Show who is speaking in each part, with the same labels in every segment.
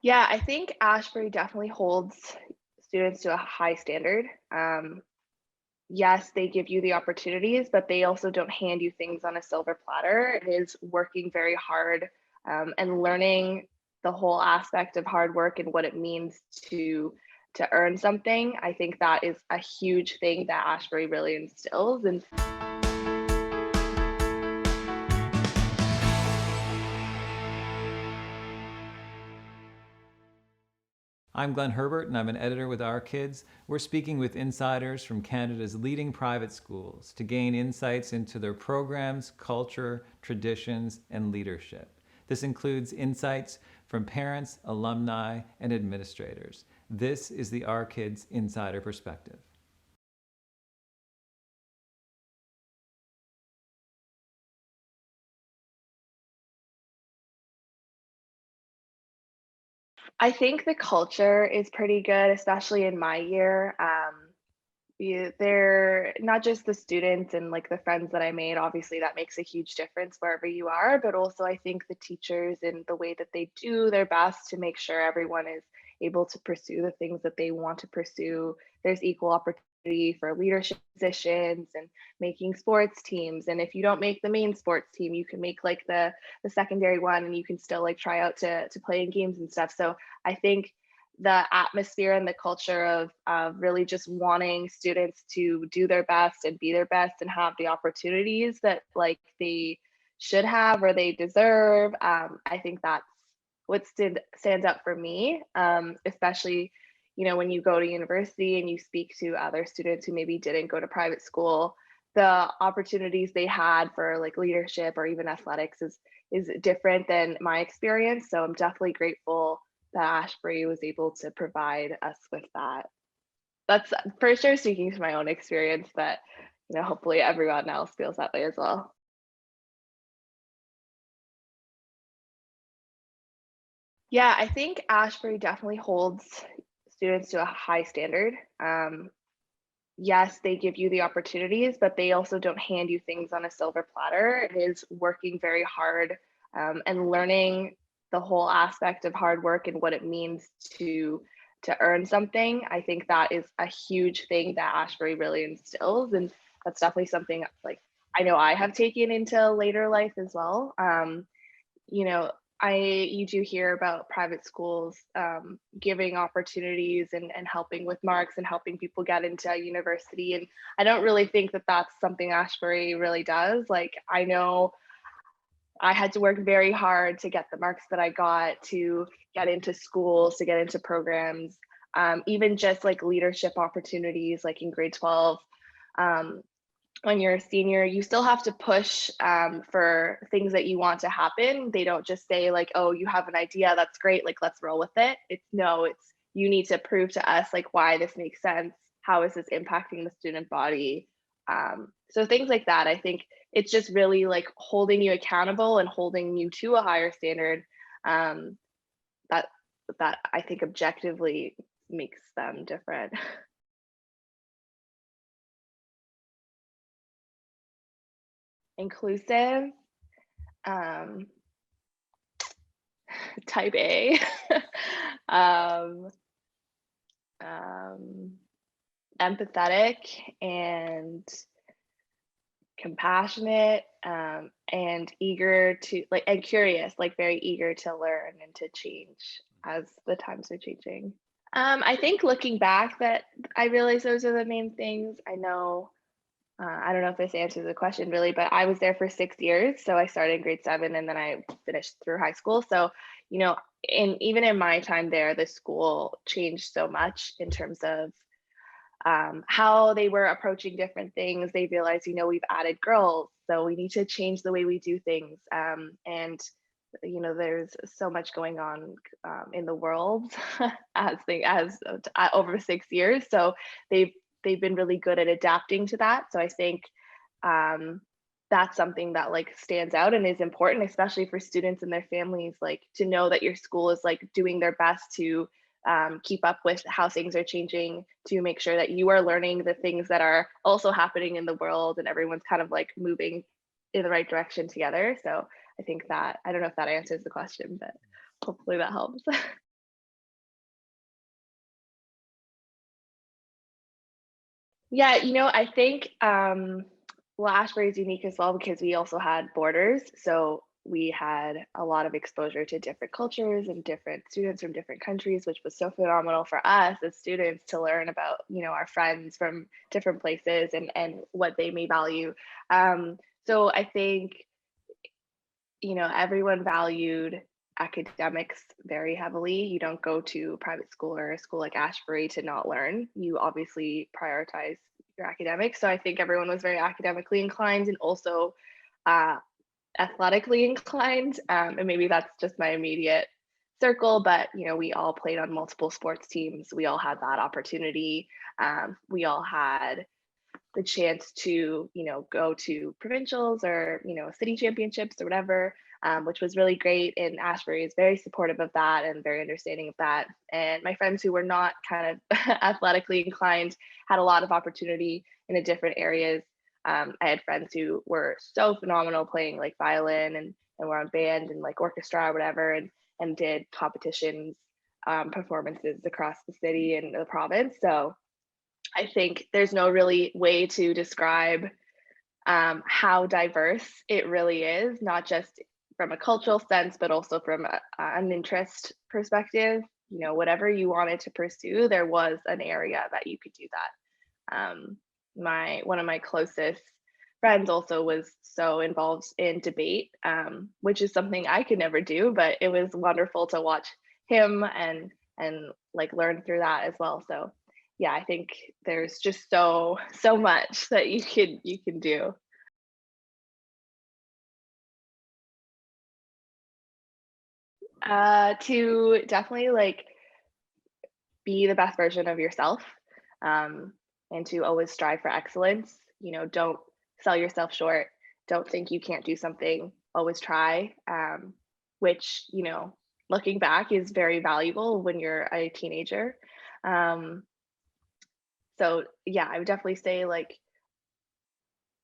Speaker 1: Yeah, I think Ashbury definitely holds students to a high standard. Yes, they give you the opportunities, but they also don't hand you things on a silver platter. It is working very hard and learning the whole aspect of hard work and what it means to earn something. I think that is a huge thing that Ashbury really instills. And
Speaker 2: I'm Glenn Herbert, and I'm an editor with Our Kids. We're speaking with insiders from Canada's leading private schools to gain insights into their programs, culture, traditions, and leadership. This includes insights from parents, alumni, and administrators. This is the Our Kids Insider Perspective.
Speaker 1: I think the culture is pretty good, especially in my year. They're not just the students and like the friends that I made, obviously that makes a huge difference wherever you are, but also I think the teachers and the way that they do their best to make sure everyone is able to pursue the things that they want to pursue. There's equal opportunity for leadership positions and making sports teams. And if you don't make the main sports team, you can make like the secondary one and you can still like try out to play in games and stuff. So I think the atmosphere and the culture of really just wanting students to do their best and be their best and have the opportunities that like they should have or they deserve. I think that's what stands out for me, especially when you go to university and you speak to other students who maybe didn't go to private school. The opportunities they had for like leadership or even athletics is different than my experience. So I'm definitely grateful that Ashbury was able to provide us with that. That's for sure speaking to my own experience, but hopefully everyone else feels that way as well. Yeah, I think Ashbury definitely holds students to a high standard. Yes, they give you the opportunities, but they also don't hand you things on a silver platter. It is working very hard and learning the whole aspect of hard work and what it means to earn something. I think that is a huge thing that Ashbury really instills, and that's definitely something like I know I have taken into later life as well. You know, you do hear about private schools giving opportunities and helping with marks and helping people get into university. And I don't really think that that's something Ashbury really does. Like, I know I had to work very hard to get the marks that I got to get into schools, to get into programs, even just like leadership opportunities, like in grade 12. Um, when you're a senior, you still have to push for things that you want to happen. They don't just say like, "Oh, you have an idea, that's great, like let's roll with it." It's no, it's you need to prove to us like why this makes sense. How is this impacting the student body? So things like that. I think it's just really like holding you accountable and holding you to a higher standard. Um, that that I think objectively makes them different. Inclusive. Um, Type A, um, um, empathetic and compassionate, and eager to like and curious, like very eager to learn and to change as the times are changing. I think looking back that I realized those are the main things. I don't know if this answers the question really, but I was there for 6 years. So I started in grade 7 and then I finished through high school. So, you know, even in my time there, the school changed so much in terms of how they were approaching different things. They realized, we've added girls, so we need to change the way we do things. And there's so much going on in the world as over 6 years. So they've they've been really good at adapting to that. So I think um, that's something that like stands out and is important, especially for students and their families, like to know that your school is like doing their best to keep up with how things are changing, to make sure that you are learning the things that are also happening in the world and everyone's kind of like moving in the right direction together. So I think that I don't know if that answers the question, but hopefully that helps. Yeah, I think well, Ashbury is unique as well because we also had borders. So we had a lot of exposure to different cultures and different students from different countries, which was so phenomenal for us as students to learn about, our friends from different places and what they may value. So I think, everyone valued academics very heavily. You don't go to private school or a school like Ashbury to not learn. You obviously prioritize your academics. So I think everyone was very academically inclined and also uh, athletically inclined. And maybe that's just my immediate circle, but we all played on multiple sports teams. We all had that opportunity. We all had the chance to, go to provincials or, city championships or whatever, which was really great. And Ashbury is very supportive of that and very understanding of that. And my friends who were not kind of athletically inclined had a lot of opportunity in the different areas. I had friends who were so phenomenal playing like violin and were on band and like orchestra or whatever and did competitions, performances across the city and the province. So I think there's no really way to describe how diverse it really is, not just from a cultural sense, but also from an interest perspective. Whatever you wanted to pursue, there was an area that you could do that. My one of my closest friends also was so involved in debate, which is something I could never do, but it was wonderful to watch him and like learn through that as well. So yeah, I think there's just so much that you can do. To definitely like be the best version of yourself, um, and to always strive for excellence. Don't sell yourself short. Don't think you can't do something. Always try, which, looking back is very valuable when you're a teenager. Um, so, yeah, I would definitely say like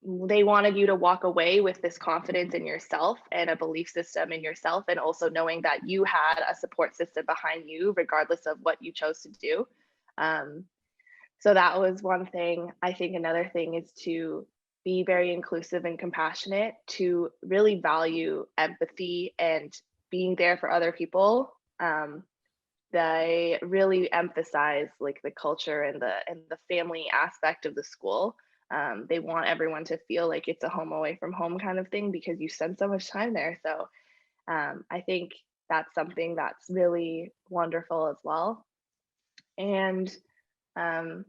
Speaker 1: they wanted you to walk away with this confidence in yourself and a belief system in yourself, and also knowing that you had a support system behind you, regardless of what you chose to do. Um, so that was one thing. I think another thing is to be very inclusive and compassionate, to really value empathy and being there for other people. They really emphasize like the culture and the family aspect of the school. They want everyone to feel like it's a home away from home kind of thing because you spend so much time there. So I think that's something that's really wonderful as well. And um,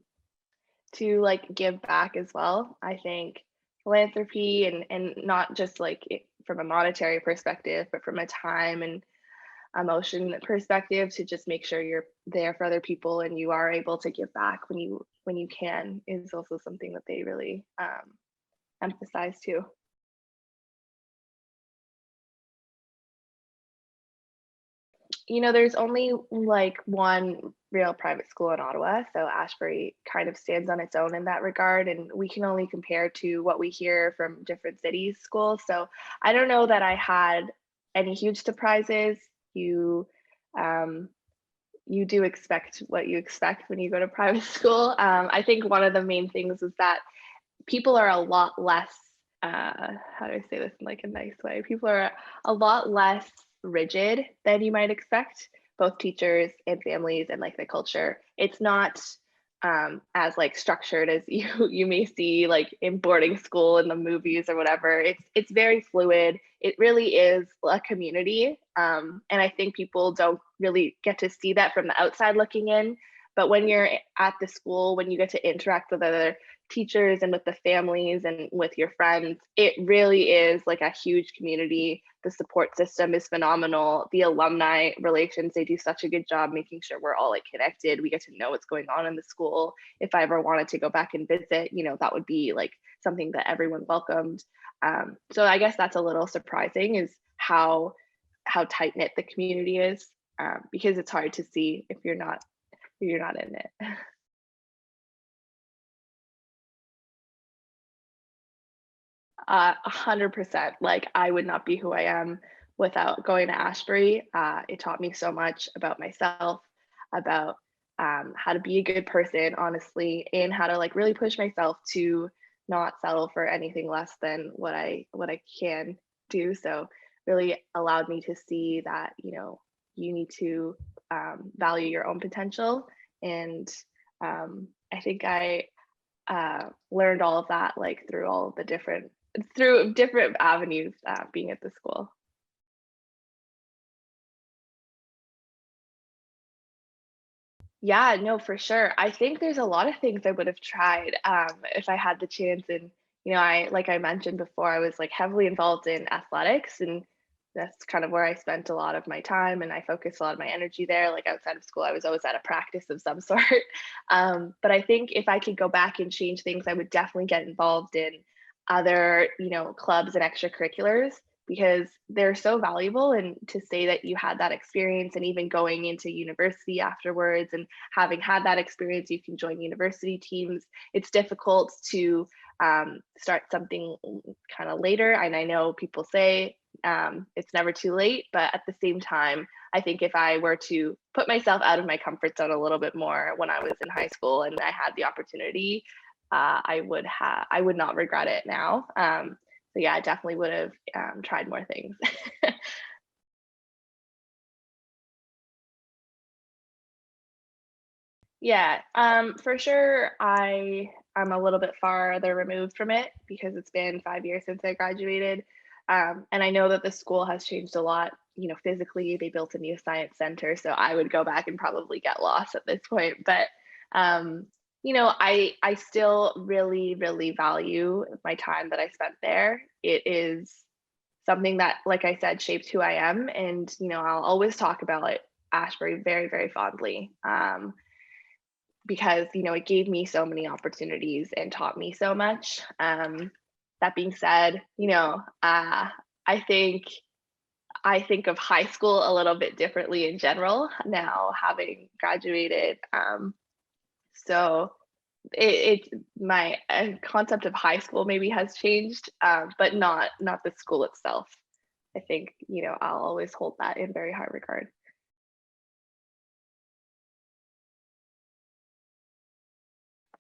Speaker 1: to like give back as well. I think philanthropy and not just like from a monetary perspective, but from a time and emotion perspective to just make sure you're there for other people and you are able to give back when you can is also something that they really emphasize too. There's only like one real private school in Ottawa, so Ashbury kind of stands on its own in that regard, and we can only compare to what we hear from different cities' schools. So I don't know that I had any huge surprises. You um, you do expect what you expect when you go to private school. I think one of the main things is that people are a lot less, how do I say this in like a nice way? People are a lot less rigid than you might expect, both teachers and families and like the culture. It's not as like structured as you may see like in boarding school in the movies or whatever. It's very fluid. It really is a community, and I think people don't really get to see that from the outside looking in. But when you're at the school, when you get to interact with other teachers and with the families and with your friends, it really is like a huge community. The support system is phenomenal. The alumni relations, they do such a good job making sure we're all like connected. We get to know what's going on in the school. If I ever wanted to go back and visit, that would be like something that everyone welcomed. So I guess that's a little surprising is how tight knit the community is, because it's hard to see if you're not in it. 100%. Like, I would not be who I am without going to Ashbury. It taught me so much about myself, about how to be a good person, honestly, and how to like really push myself to not settle for anything less than what I can do. So really allowed me to see that, you need to value your own potential. And I think I learned all of that like through all of the different avenues being at the school. Yeah, no, for sure. I think there's a lot of things I would have tried if I had the chance. And I like I mentioned before, I was like heavily involved in athletics, and that's kind of where I spent a lot of my time, and I focused a lot of my energy there. Like outside of school, I was always at a practice of some sort. But I think if I could go back and change things, I would definitely get involved in other, clubs and extracurriculars because they're so valuable. And to say that you had that experience and even going into university afterwards and having had that experience, you can join university teams. It's difficult to start something kind of later. And I know people say it's never too late, but at the same time, I think if I were to put myself out of my comfort zone a little bit more when I was in high school and I had the opportunity, I would not regret it now. So yeah, I definitely would have tried more things. Yeah, for sure. I'm a little bit farther removed from it because it's been 5 years since I graduated, and I know that the school has changed a lot. Physically, they built a new science center, so I would go back and probably get lost at this point. But I still really really value my time that I spent there. It is something that, like I said, shaped who I am, and I'll always talk about it, Ashbury very very fondly. Because it gave me so many opportunities and taught me so much. That being said, I think I think of high school a little bit differently in general now, having graduated. So my concept of high school maybe has changed, but not the school itself. I think I'll always hold that in very high regard.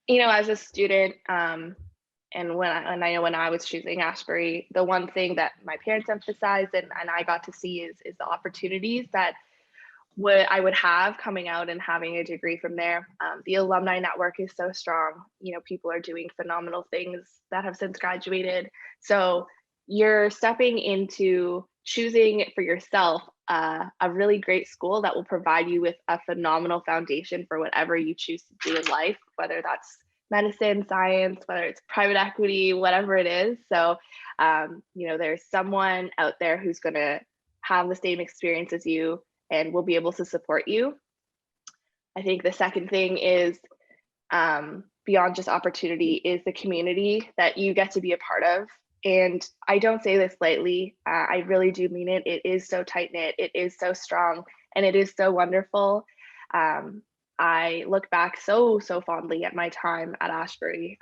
Speaker 1: As a student, and when I know when I was choosing Ashbury, the one thing that my parents emphasized and I got to see is the opportunities that what I would have coming out and having a degree from there. The alumni network is so strong. People are doing phenomenal things that have since graduated. So you're stepping into choosing for yourself a really great school that will provide you with a phenomenal foundation for whatever you choose to do in life, whether that's medicine, science, whether it's private equity, whatever it is. So, there's someone out there who's going to have the same experience as you and will be able to support you. I think the second thing is beyond just opportunity is the community that you get to be a part of. And I don't say this lightly. I really do mean it. It is so tight knit. It is so strong, and it is so wonderful. I look back so fondly at my time at Ashbury.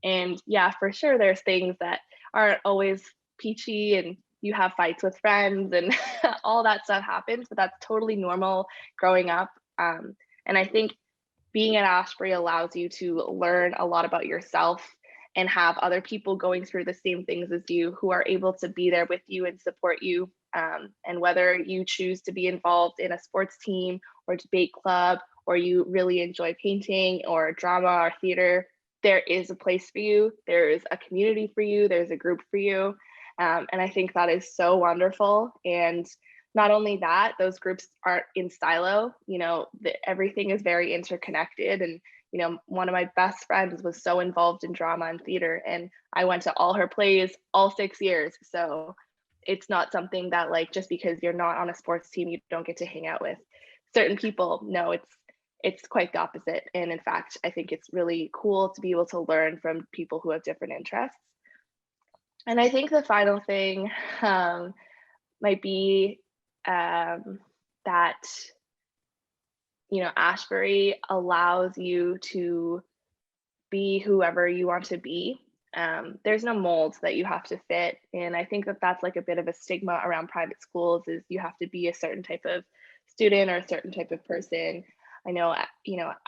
Speaker 1: And yeah, for sure, there's things that aren't always peachy, and you have fights with friends, and all that stuff happens. But that's totally normal growing up. And I think being at Ashbury allows you to learn a lot about yourself and have other people going through the same things as you who are able to be there with you and support you. And whether you choose to be involved in a sports team or debate club, or you really enjoy painting or drama or theater, there is a place for you. There is a community for you. There's a group for you. And I think that is so wonderful. And not only that, those groups aren't in silo. Everything is very interconnected. And one of my best friends was so involved in drama and theater, and I went to all her plays all 6 years. So it's not something that, like, just because you're not on a sports team, you don't get to hang out with certain people. No, it's quite the opposite. And in fact, I think it's really cool to be able to learn from people who have different interests. And I think the final thing might be that Ashbury allows you to be whoever you want to be. There's no molds that you have to fit, and I think that that's like a bit of a stigma around private schools, is you have to be a certain type of student or a certain type of person. I know,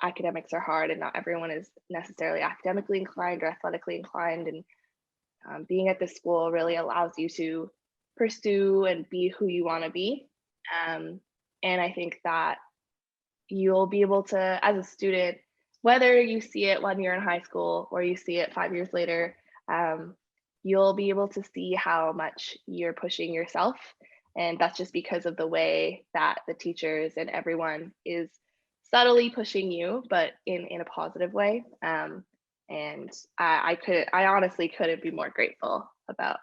Speaker 1: academics are hard and not everyone is necessarily academically inclined or athletically inclined. And being at this school really allows you to pursue and be who you want to be. Um, and I think that you'll be able to, as a student, whether you see it when you're in high school or you see it 5 years later, um, you'll be able to see how much you're pushing yourself. And that's just because of the way that the teachers and everyone is subtly pushing you, but in a positive way. And I honestly couldn't be more grateful about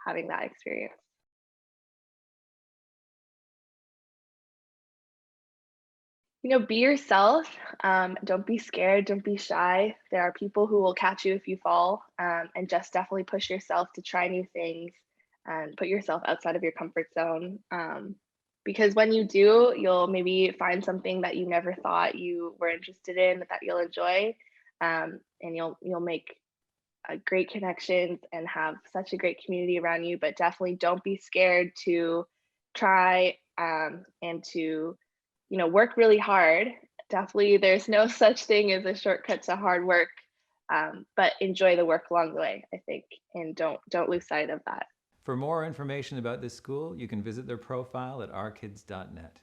Speaker 1: having that experience. Be yourself. Don't be scared. Don't be shy. There are people who will catch you if you fall, and just definitely push yourself to try new things and put yourself outside of your comfort zone. Because when you do, you'll maybe find something that you never thought you were interested in that you'll enjoy, and you'll make great connections and have such a great community around you. But definitely don't be scared to try, and to work really hard. Definitely, there's no such thing as a shortcut to hard work, but enjoy the work along the way, I think, and don't lose sight of that.
Speaker 2: For more information about this school, you can visit their profile at ourkids.net.